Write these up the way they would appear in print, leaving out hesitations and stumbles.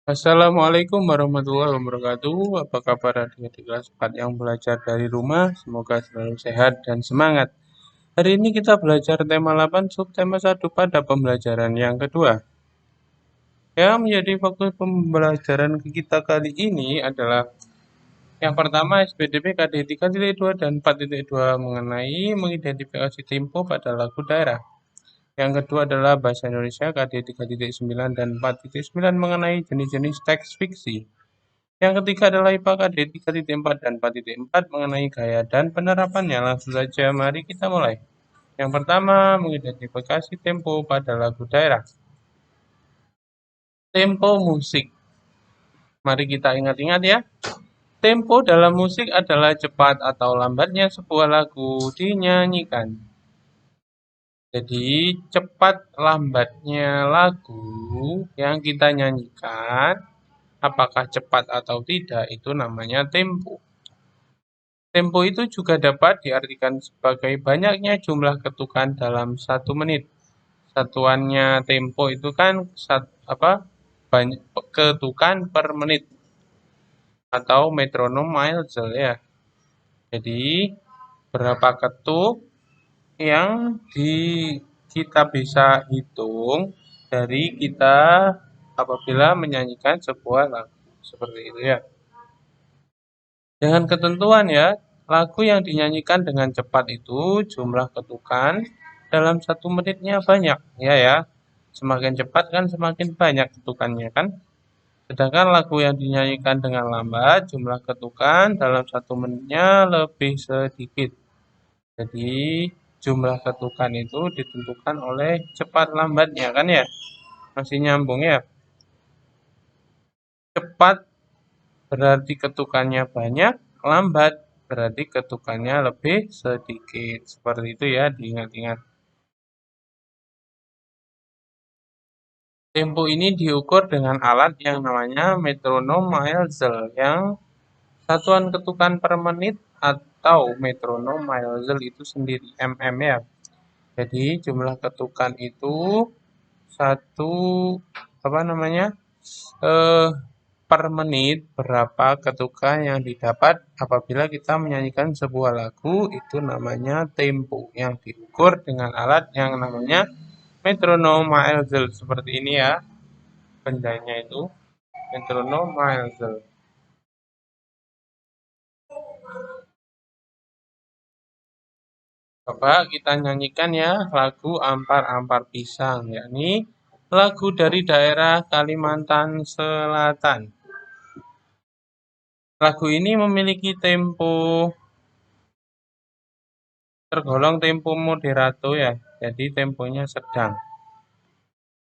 Assalamualaikum warahmatullahi wabarakatuh. Apa kabar adik-adik kelas 4 yang belajar dari rumah? Semoga selalu sehat dan semangat. Hari ini kita belajar tema 8 subtema 1 pada pembelajaran yang kedua. Yang menjadi fokus pembelajaran kita kali ini adalah yang pertama SPDP KD 3.2 dan 4.2 mengenai mengidentifikasi tempo pada lagu daerah. Yang kedua adalah Bahasa Indonesia KD 3.9 dan 4.9 mengenai jenis-jenis teks fiksi. Yang ketiga adalah IPA KD 3.4 dan 4.4 mengenai gaya dan penerapannya. Langsung saja mari kita mulai. Yang pertama, mengidentifikasi tempo pada lagu daerah. Tempo musik. Mari kita ingat-ingat ya. Tempo dalam musik adalah cepat atau lambatnya sebuah lagu dinyanyikan. Jadi, cepat lambatnya lagu yang kita nyanyikan, apakah cepat atau tidak, itu namanya tempo. Tempo itu juga dapat diartikan sebagai banyaknya jumlah ketukan dalam 1 menit. Satuannya tempo itu kan banyak ketukan per menit atau metronom milesel ya. Jadi berapa ketuk yang kita bisa hitung dari kita apabila menyanyikan sebuah lagu seperti itu ya. Dengan ketentuan ya, lagu yang dinyanyikan dengan cepat itu jumlah ketukan dalam 1 menitnya banyak, ya. Semakin cepat kan semakin banyak ketukannya kan. Sedangkan lagu yang dinyanyikan dengan lambat, jumlah ketukan dalam 1 menitnya lebih sedikit. Jadi jumlah ketukan itu ditentukan oleh cepat lambatnya kan ya. Masih nyambung ya. Cepat berarti ketukannya banyak, lambat berarti ketukannya lebih sedikit. Seperti itu ya, diingat-ingat. Tempo ini diukur dengan alat yang namanya metronom milesel yang satuan ketukan per menit atau metronom milesel itu sendiri mm ya. Jadi jumlah ketukan itu satu eh, per menit berapa ketukan yang didapat apabila kita menyanyikan sebuah lagu itu namanya tempo yang diukur dengan alat yang namanya metronom milesel seperti ini ya bendanya itu metronom milesel. Coba kita nyanyikan ya lagu Ampar-Ampar Pisang yakni lagu dari daerah Kalimantan Selatan. Lagu ini memiliki tempo tergolong tempo moderato ya, jadi temponya sedang.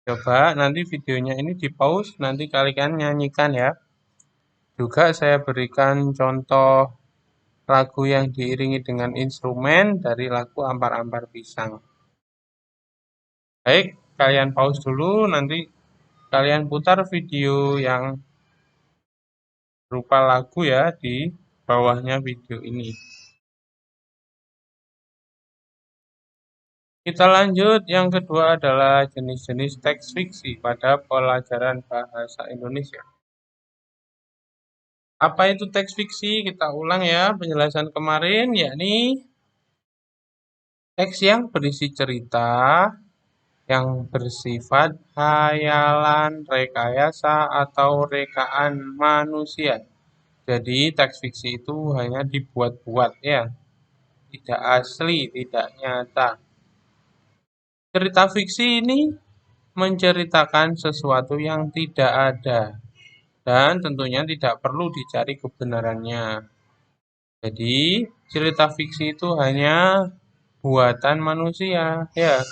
Coba nanti videonya ini di pause, nanti kalian nyanyikan ya. Juga saya berikan contoh lagu yang diiringi dengan instrumen dari lagu Ampar-Ampar Pisang. Baik, kalian pause dulu, nanti kalian putar video yang berupa lagu ya di bawahnya video ini. Kita lanjut, yang kedua adalah jenis-jenis teks fiksi pada pelajaran bahasa Indonesia. Apa itu teks fiksi? Kita ulang ya penjelasan kemarin, yakni teks yang berisi cerita yang bersifat hayalan, rekayasa, atau rekaan manusia. Jadi teks fiksi itu hanya dibuat-buat ya, tidak asli, tidak nyata. Cerita fiksi ini menceritakan sesuatu yang tidak ada dan tentunya tidak perlu dicari kebenarannya. Jadi, cerita fiksi itu hanya buatan manusia, ya,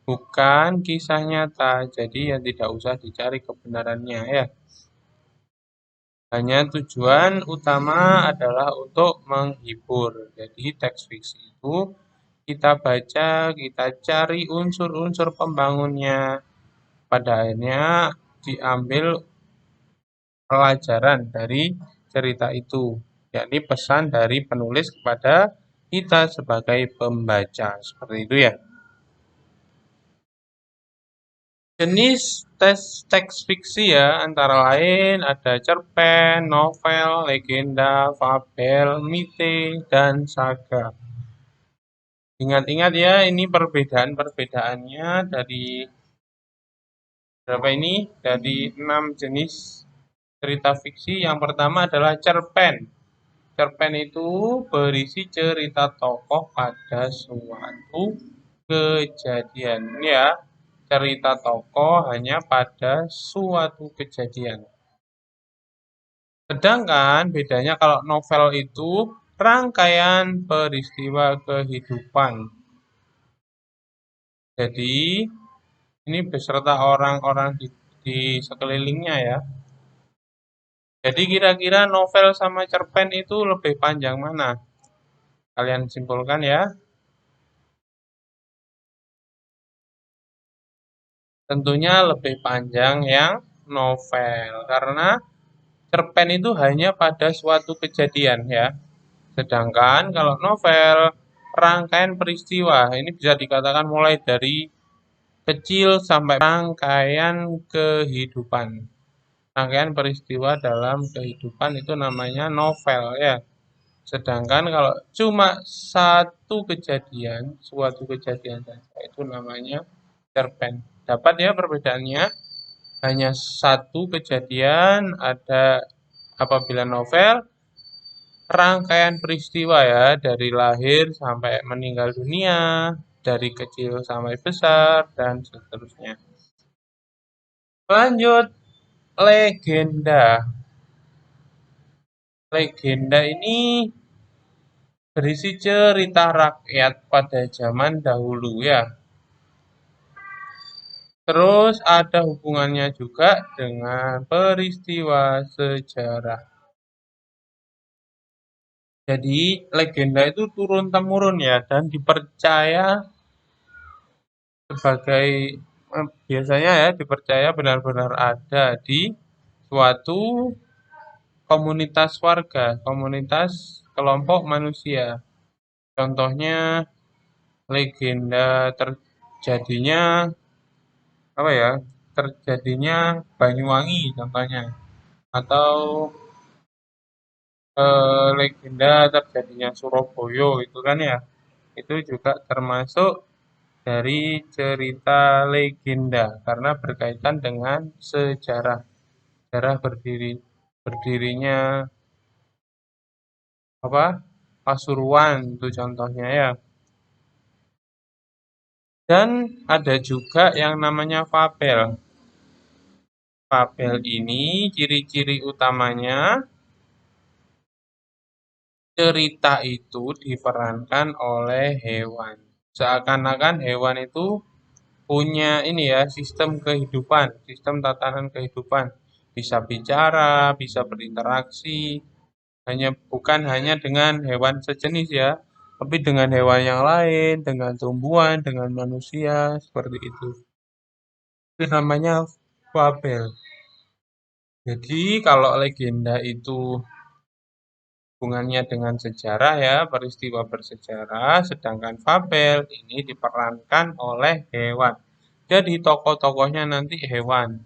bukan kisah nyata. Jadi, ya tidak usah dicari kebenarannya, ya. Hanya tujuan utama adalah untuk menghibur. Jadi, teks fiksi itu kita baca, kita cari unsur-unsur pembangunnya. Pada akhirnya diambil pelajaran dari cerita itu, yakni pesan dari penulis kepada kita sebagai pembaca. Seperti itu ya. Jenis teks fiksi ya, antara lain ada cerpen, novel, legenda, fabel, mite, dan saga. Ingat-ingat ya, ini perbedaan-perbedaannya dari berapa ini? Dari 6 jenis cerita fiksi. Yang pertama adalah cerpen. Cerpen itu berisi cerita tokoh pada suatu kejadian. Ya, cerita tokoh hanya pada suatu kejadian. Sedangkan bedanya kalau novel itu rangkaian peristiwa kehidupan. Jadi, ini beserta orang-orang di sekelilingnya ya. Jadi kira-kira novel sama cerpen itu lebih panjang mana? Kalian simpulkan ya. Tentunya lebih panjang yang novel. Karena cerpen itu hanya pada suatu kejadian ya. Sedangkan kalau novel, rangkaian peristiwa. Ini bisa dikatakan mulai dari kecil sampai rangkaian kehidupan. Rangkaian peristiwa dalam kehidupan itu namanya novel ya. Sedangkan kalau cuma satu kejadian, suatu kejadian saja itu namanya cerpen. Dapat ya perbedaannya? Hanya satu kejadian ada apabila novel rangkaian peristiwa ya dari lahir sampai meninggal dunia, dari kecil sampai besar dan seterusnya. Lanjut legenda. Legenda ini berisi cerita rakyat pada zaman dahulu ya. Terus ada hubungannya juga dengan peristiwa sejarah. Jadi legenda itu turun-temurun ya dan dipercaya sebagai biasanya ya dipercaya benar-benar ada di suatu komunitas warga, komunitas kelompok manusia. Contohnya legenda terjadinya apa ya? Terjadinya Banyuwangi contohnya atau legenda terjadinya Surabaya itu kan ya. Itu juga termasuk dari cerita legenda karena berkaitan dengan sejarah. Sejarah berdirinya apa? Pasuruan itu contohnya ya. Dan ada juga yang namanya fabel. Fabel ini ciri-ciri utamanya cerita itu diperankan oleh hewan. Seakan-akan hewan itu punya ini ya, sistem kehidupan, sistem tatanan kehidupan. Bisa bicara, bisa berinteraksi, bukan hanya dengan hewan sejenis ya, tapi dengan hewan yang lain, dengan tumbuhan, dengan manusia, seperti itu. Itu namanya fabel. Jadi kalau legenda itu hubungannya dengan sejarah ya, peristiwa bersejarah, sedangkan fabel ini diperankan oleh hewan. Jadi tokoh-tokohnya nanti hewan.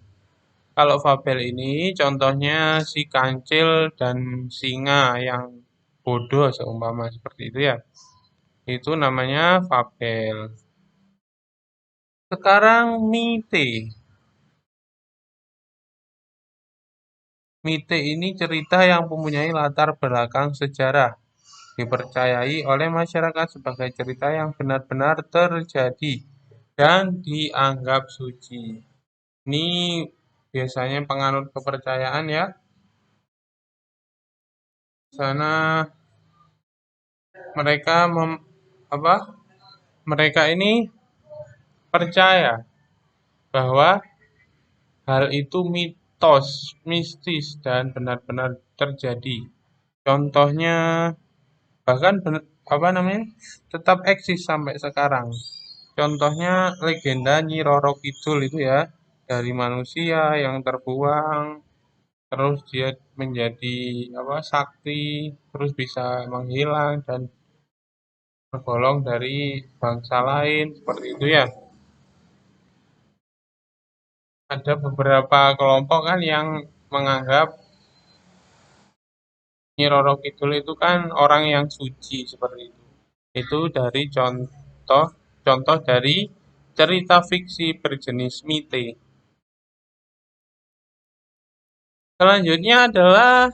Kalau fabel ini contohnya si kancil dan singa yang bodoh seumpama seperti itu ya. Itu namanya fabel. Sekarang mite. Mite ini cerita yang mempunyai latar belakang sejarah. Dipercayai oleh masyarakat sebagai cerita yang benar-benar terjadi dan dianggap suci. Ini biasanya penganut kepercayaan ya. Sana mereka apa? Mereka ini percaya bahwa hal itu mitos, mistis dan benar-benar terjadi. Contohnya bahkan apa namanya? Tetap eksis sampai sekarang. Contohnya legenda Nyi Roro Kidul itu ya, dari manusia yang terbuang, terus dia menjadi apa sakti, terus bisa menghilang dan tergolong dari bangsa lain seperti itu ya. Ada beberapa kelompok kan yang menganggap Nyi Roro Kidul itu kan orang yang suci seperti itu. Itu dari contoh dari cerita fiksi berjenis mite. Selanjutnya adalah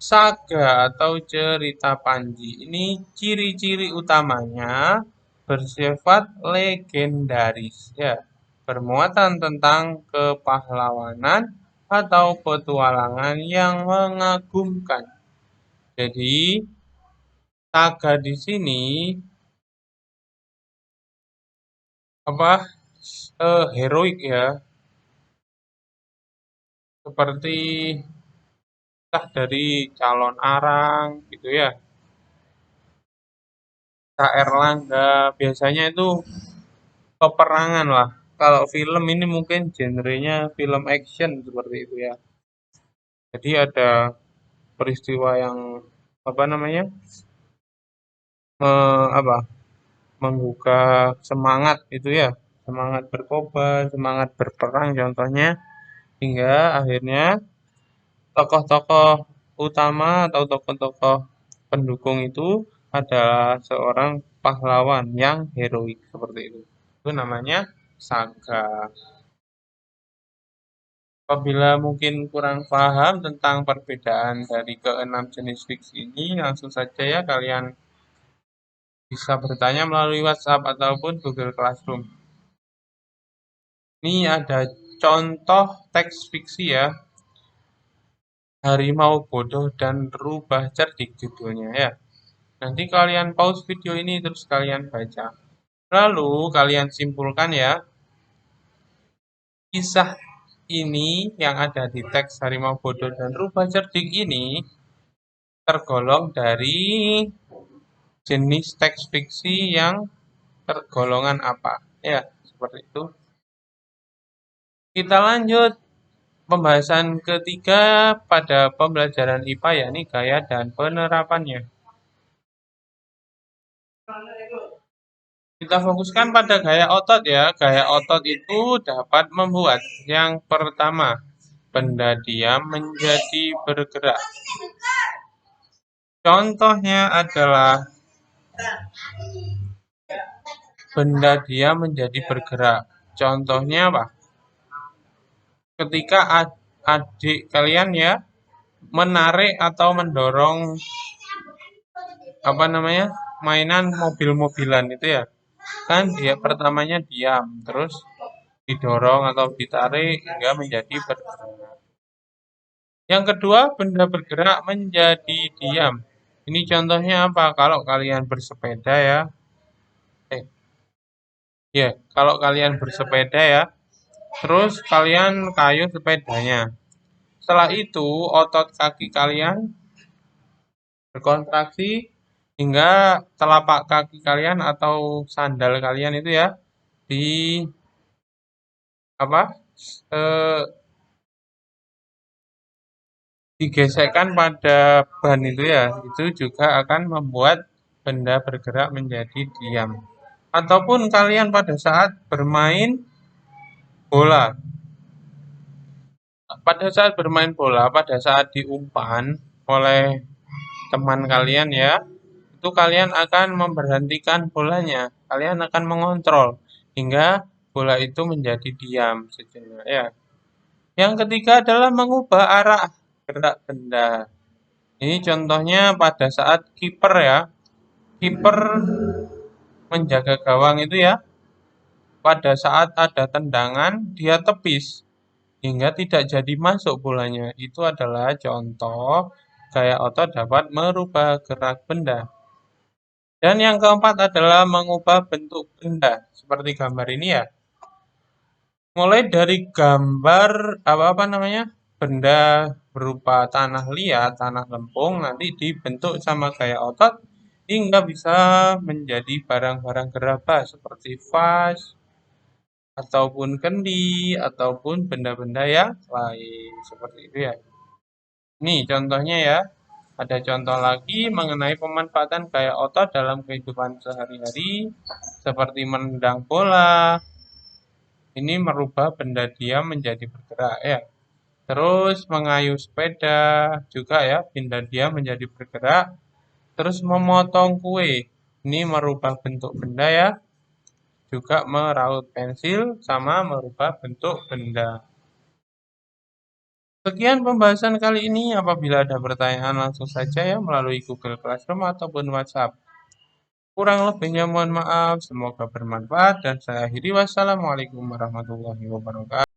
saga atau cerita Panji. Ini ciri-ciri utamanya bersifat legendaris ya, bermuatan tentang kepahlawanan atau petualangan yang mengagumkan. Jadi, saga di sini apa heroik ya, seperti entah dari calon arang gitu ya, KR Langga, biasanya itu peperangan lah. Kalau film ini mungkin genrenya film action seperti itu ya. Jadi ada peristiwa yang apa namanya, apa, menggugah semangat itu ya, semangat berkorban, semangat berperang contohnya, hingga akhirnya tokoh-tokoh utama atau tokoh-tokoh pendukung itu adalah seorang pahlawan yang heroik seperti itu. Itu namanya saga. Apabila mungkin kurang paham tentang perbedaan dari keenam jenis fiksi ini, langsung saja ya kalian bisa bertanya melalui WhatsApp ataupun Google Classroom. Ini ada contoh teks fiksi ya, Harimau Bodoh dan Rubah Cerdik judulnya ya. Nanti kalian pause video ini terus kalian baca. Lalu kalian simpulkan ya, kisah ini yang ada di teks Harimau Bodoh dan Rubah Cerdik ini tergolong dari jenis teks fiksi yang tergolongan apa? Ya, seperti itu. Kita lanjut pembahasan ketiga pada pembelajaran IPA yakni gaya dan penerapannya. Kita fokuskan pada gaya otot ya. Gaya otot itu dapat membuat yang pertama, benda diam menjadi bergerak. Contohnya adalah benda diam menjadi bergerak. Contohnya apa? Ketika adik kalian ya menarik atau mendorong apa namanya, mainan mobil-mobilan itu ya, kan dia pertamanya diam, terus didorong atau ditarik hingga menjadi bergerak. Yang kedua, benda bergerak menjadi diam. Ini contohnya apa? Kalau kalian bersepeda ya, eh, ya, kalau kalian bersepeda ya, terus kalian kayuh sepedanya. Setelah itu, otot kaki kalian berkontraksi hingga telapak kaki kalian atau sandal kalian itu ya di apa eh, digesekkan pada ban itu ya, itu juga akan membuat benda bergerak menjadi diam. Ataupun kalian pada saat bermain bola, pada saat diumpan oleh teman kalian ya, itu kalian akan memberhentikan bolanya, kalian akan mengontrol hingga bola itu menjadi diam sejenak ya. Yang ketiga adalah mengubah arah gerak benda. Ini contohnya pada saat kiper ya. Kiper menjaga gawang itu ya. Pada saat ada tendangan, dia tepis hingga tidak jadi masuk bolanya. Itu adalah contoh gaya otot dapat merubah gerak benda. Dan yang keempat adalah mengubah bentuk benda. Seperti gambar ini ya. Mulai dari gambar apa namanya, benda berupa tanah liat, tanah lempung, nanti dibentuk sama gaya otot hingga bisa menjadi barang-barang gerabah seperti vas, ataupun kendi, ataupun benda-benda yang lain seperti itu ya. Nih contohnya ya. Ada contoh lagi mengenai pemanfaatan gaya otot dalam kehidupan sehari-hari seperti menendang bola, Ini merubah benda dia menjadi bergerak ya. Terus mengayuh sepeda juga ya, benda dia menjadi bergerak. Terus memotong kue. Ini merubah bentuk benda ya. Juga meraut pensil sama merubah bentuk benda. Sekian pembahasan kali ini. Apabila ada pertanyaan langsung saja ya melalui Google Classroom ataupun WhatsApp. Kurang lebihnya mohon maaf. Semoga bermanfaat dan saya akhiri wassalamualaikum warahmatullahi wabarakatuh.